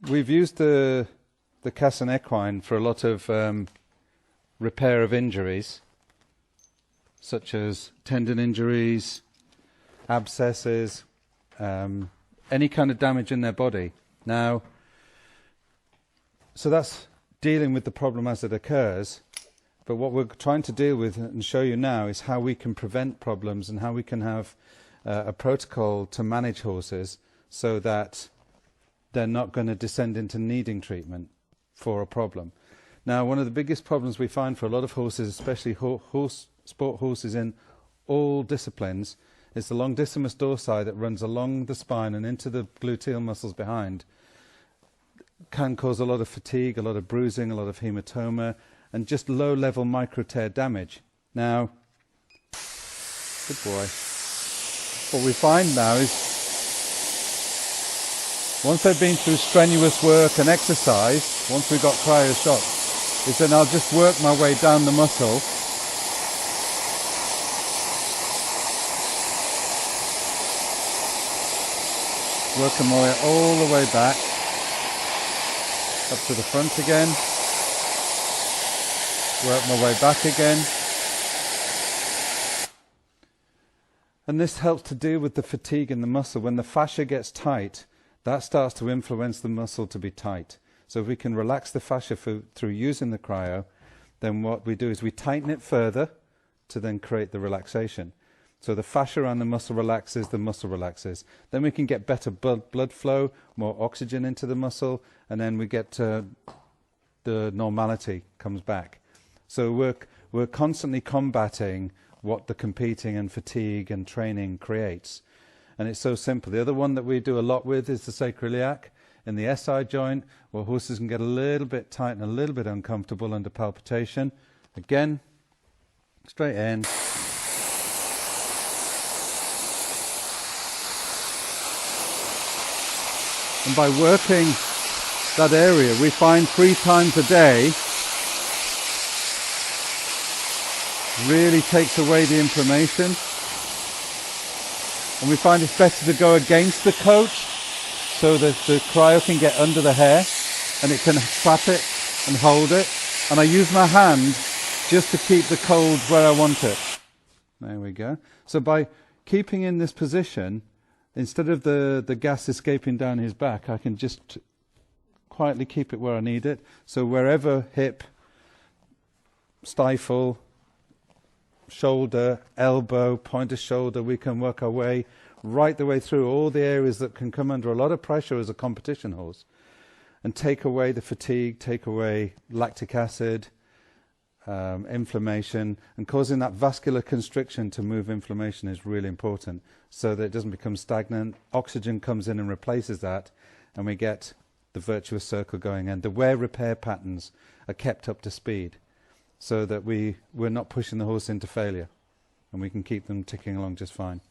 we've used the Kaasen Equine for a lot of repair of injuries, such as tendon injuries, abscesses, any kind of damage in their body. Now, so that's dealing with the problem as it occurs, but what we're trying to deal with and show you now is how we can prevent problems and how we can have a protocol to manage horses so that they're not going to descend into needing treatment for a problem. Now, one of the biggest problems we find for a lot of horses, especially sport horses in all disciplines, is the longissimus dorsi that runs along the spine and into the gluteal muscles behind. Can cause a lot of fatigue, a lot of bruising, a lot of hematoma, and just low-level micro-tear damage. Now, good boy. What we find now is, once they've been through strenuous work and exercise, once we've got cryo shots, is then I'll just work my way down the muscle. Working my way all the way back, up to the front again, work my way back again. And this helps to deal with the fatigue in the muscle. When the fascia gets tight, that starts to influence the muscle to be tight. So if we can relax the fascia through using the cryo, then what we do is we tighten it further to then create the relaxation. So the fascia around the muscle relaxes, the muscle relaxes. Then we can get better blood flow, more oxygen into the muscle, and then we get the normality comes back. So we're constantly combating what the competing and fatigue and training creates. And it's so simple. The other one that we do a lot with is the sacroiliac in the SI joint, where horses can get a little bit tight and a little bit uncomfortable under palpitation. Again, straight in. And by working that area, we find 3 times a day really takes away the inflammation. And we find it's better to go against the coach so that the cryo can get under the hair and it can trap it and hold it. And I use my hand just to keep the cold where I want it. There we go. So by keeping in this position, instead of the gas escaping down his back, I can just quietly keep it where I need it. So wherever hip, stifle, shoulder, elbow, point of shoulder, we can work our way right the way through all the areas that can come under a lot of pressure as a competition horse and take away the fatigue, take away lactic acid, inflammation, and causing that vascular constriction to move inflammation is really important so that it doesn't become stagnant. Oxygen comes in and replaces that, and we get the virtuous circle going, and the wear repair patterns are kept up to speed so that we're not pushing the horse into failure and we can keep them ticking along just fine.